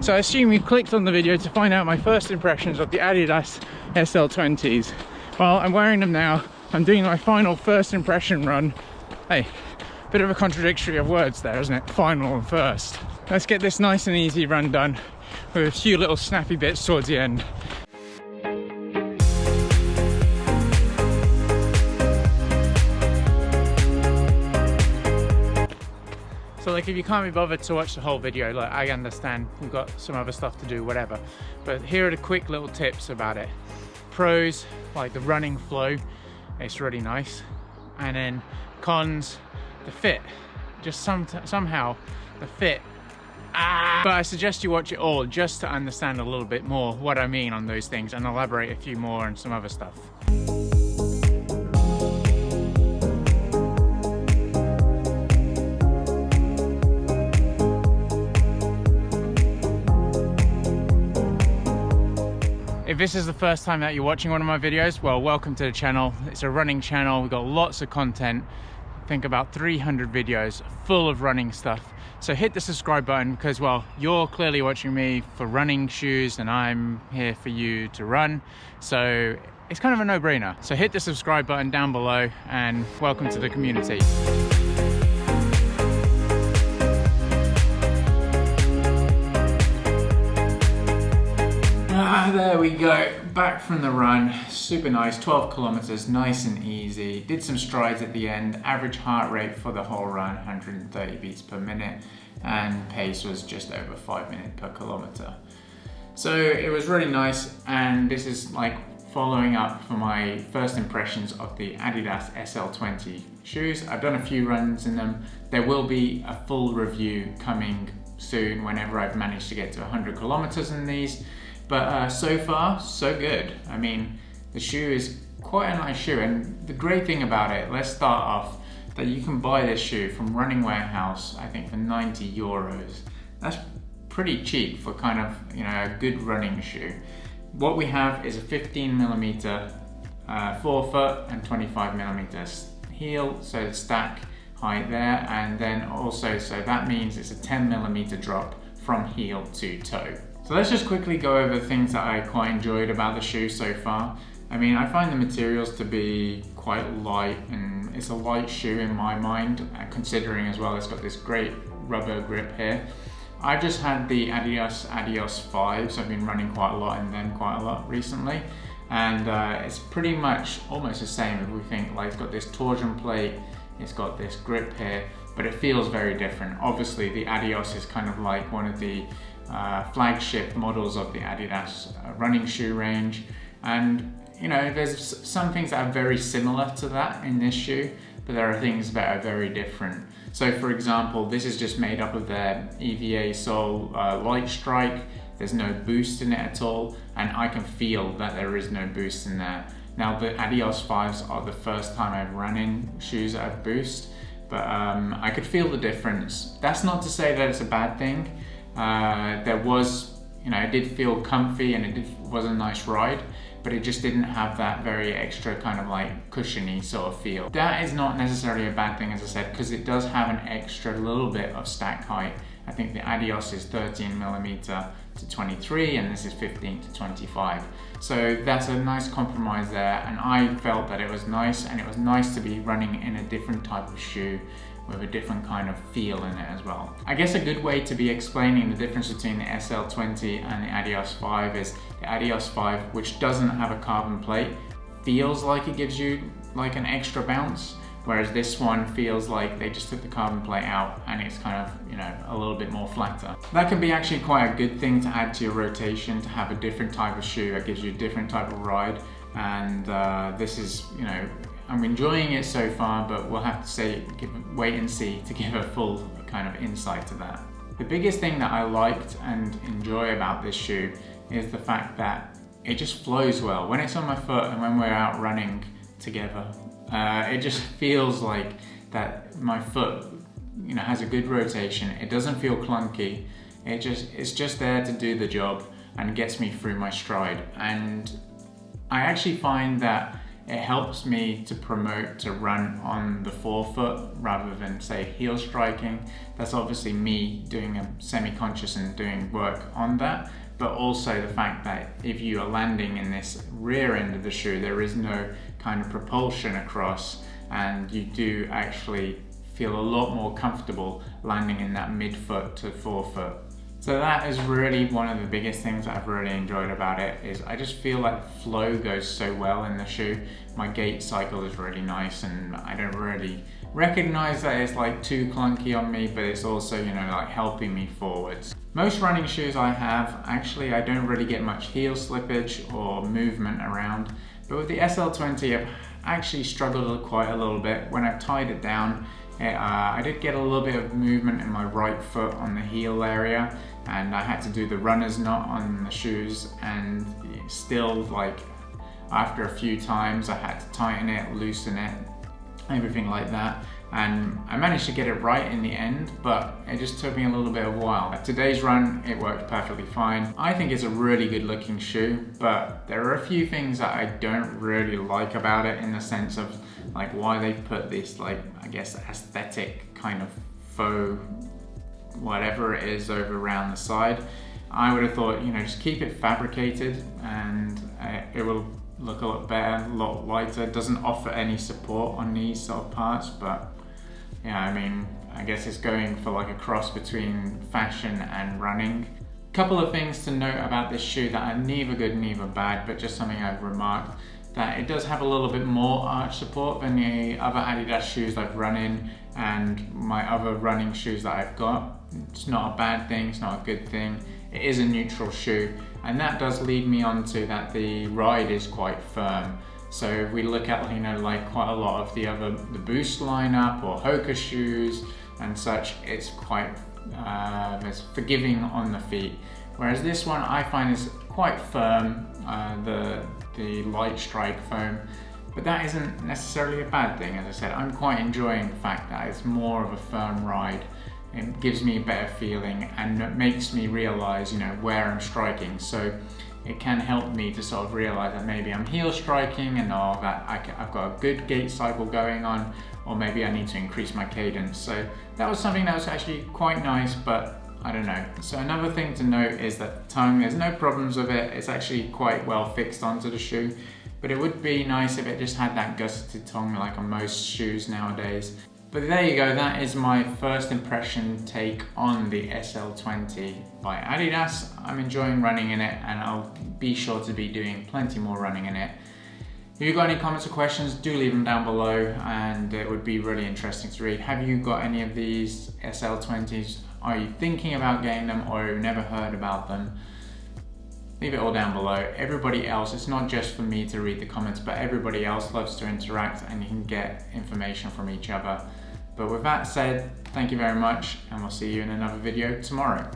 So I assume you clicked on the video to find out my first impressions of the Adidas SL20s. Well, I'm wearing them now. I'm doing my final first impression run. Hey, bit of a contradictory of words there, isn't it? Final and first. Let's get this nice and easy run done with a few little snappy bits towards the end. So like, if you can't be bothered to watch the whole video, like, I understand, we've got some other stuff to do, whatever. But here are the quick little tips about it. Pros, like the running flow, it's really nice. And then cons, the fit. Just somehow, the fit. But I suggest you watch it all just to understand a little bit more what I mean on those things and elaborate a few more on some other stuff. If this is the first time that you're watching one of my videos, well, welcome to the channel. It's a running channel. We've got lots of content. I think about 300 videos full of running stuff. So hit the subscribe button because, well, you're clearly watching me for running shoes and I'm here for you to run. So it's kind of a no-brainer. So hit the subscribe button down below and welcome to the community. There we go, back from the run. Super nice, 12 kilometers, nice and easy. Did some strides at the end. Average heart rate for the whole run, 130 beats per minute, and pace was just over 5 minutes per kilometer. So it was really nice, and this is like following up for my first impressions of the Adidas SL20 shoes. I've done a few runs in them. There will be a full review coming soon whenever I've managed to get to 100 kilometers in these. But so far, so good. I mean, the shoe is quite a nice shoe, and the great thing about it, let's start off, that you can buy this shoe from Running Warehouse, I think for 90 euros. That's pretty cheap for kind of, you know, a good running shoe. What we have is a 15mm forefoot and 25mm heel, so the stack height there, and then also, so that means it's a 10mm drop from heel to toe. So let's just quickly go over the things that I quite enjoyed about the shoe so far. I mean, I find the materials to be quite light, and it's a light shoe in my mind, considering as well it's got this great rubber grip here. I just had the Adidas Adios 5, so I've been running quite a lot in them quite a lot recently. And it's pretty much almost the same if we think, like, it's got this torsion plate, it's got this grip here, but it feels very different. Obviously the Adios is kind of like one of the flagship models of the Adidas running shoe range, and you know, there's some things that are very similar to that in this shoe, but there are things that are very different. So for example, this is just made up of their EVA sole LightStrike. There's no boost in it at all, and I can feel that there is no boost in there. Now the Adios 5s are the first time I've run in shoes that have boost, but I could feel the difference. That's not to say that it's a bad thing. There was, you know, it did feel comfy and it was a nice ride, but it just didn't have that very extra kind of like cushiony sort of feel. That is not necessarily a bad thing, as I said, because it does have an extra little bit of stack height. I think the Adios is 13mm to 23 and this is 15 to 25. So that's a nice compromise there, and I felt that it was nice, and it was nice to be running in a different type of shoe with a different kind of feel in it as well. I guess a good way to be explaining the difference between the SL20 and the Adios 5 is the Adios 5, which doesn't have a carbon plate, feels like it gives you like an extra bounce, whereas this one feels like they just took the carbon plate out and it's kind of, you know, a little bit more flatter. That can be actually quite a good thing to add to your rotation, to have a different type of shoe that gives you a different type of ride, and this is, you know, I'm enjoying it so far, but we'll have to wait and see to give a full kind of insight to that. The biggest thing that I liked and enjoy about this shoe is the fact that it just flows well. When it's on my foot and when we're out running together, it just feels like that my foot, you know, has a good rotation. It doesn't feel clunky. It's just there to do the job and gets me through my stride. And I actually find that it helps me to promote to run on the forefoot rather than say heel striking. That's obviously me doing a semi-conscious and doing work on that, but also the fact that if you are landing in this rear end of the shoe, there is no kind of propulsion across, and you do actually feel a lot more comfortable landing in that midfoot to forefoot. So that is really one of the biggest things I've really enjoyed about it, is I just feel like the flow goes so well in the shoe. My gait cycle is really nice, and I don't really recognize that it's like too clunky on me, but it's also, you know, like helping me forwards. Most running shoes I have, actually I don't really get much heel slippage or movement around, but with the SL20 I've actually struggled quite a little bit. When I've tied it down, I did get a little bit of movement in my right foot on the heel area, and I had to do the runner's knot on the shoes, and still, like, after a few times I had to tighten it, loosen it, everything like that, and I managed to get it right in the end, but it just took me a little bit of a while. Today's run, it worked perfectly fine. I think it's a really good looking shoe, but there are a few things that I don't really like about it, in the sense of like why they put this, like, I guess aesthetic kind of faux whatever it is over around the side. I would have thought, you know, just keep it fabricated and it will look a lot better, a lot lighter. It doesn't offer any support on these sort of parts, but yeah, I mean, I guess it's going for like a cross between fashion and running. Couple of things to note about this shoe that are neither good, neither bad, but just something I've remarked, that it does have a little bit more arch support than the other Adidas shoes I've run in and my other running shoes that I've got. It's not a bad thing, it's not a good thing. It is a neutral shoe, and that does lead me on to that the ride is quite firm. So if we look at, you know, like quite a lot of the Boost lineup or Hoka shoes and such, it's quite it's forgiving on the feet. Whereas this one I find is quite firm, the LightStrike foam, but that isn't necessarily a bad thing. As I said, I'm quite enjoying the fact that it's more of a firm ride. It gives me a better feeling and it makes me realize, you know, where I'm striking. So it can help me to sort of realize that maybe I'm heel striking and all that I've got a good gait cycle going on, or maybe I need to increase my cadence. So that was something that was actually quite nice, but I don't know. So another thing to note is that the tongue, there's no problems with it. It's actually quite well fixed onto the shoe, but it would be nice if it just had that gusseted tongue like on most shoes nowadays. But there you go, that is my first impression take on the SL20 by Adidas. I'm enjoying running in it, and I'll be sure to be doing plenty more running in it. If you've got any comments or questions, do leave them down below, and it would be really interesting to read. Have you got any of these SL20s? Are you thinking about getting them, or have you never heard about them? Leave it all down below. Everybody else, it's not just for me to read the comments, but everybody else loves to interact and you can get information from each other. But with that said, thank you very much, and we'll see you in another video tomorrow.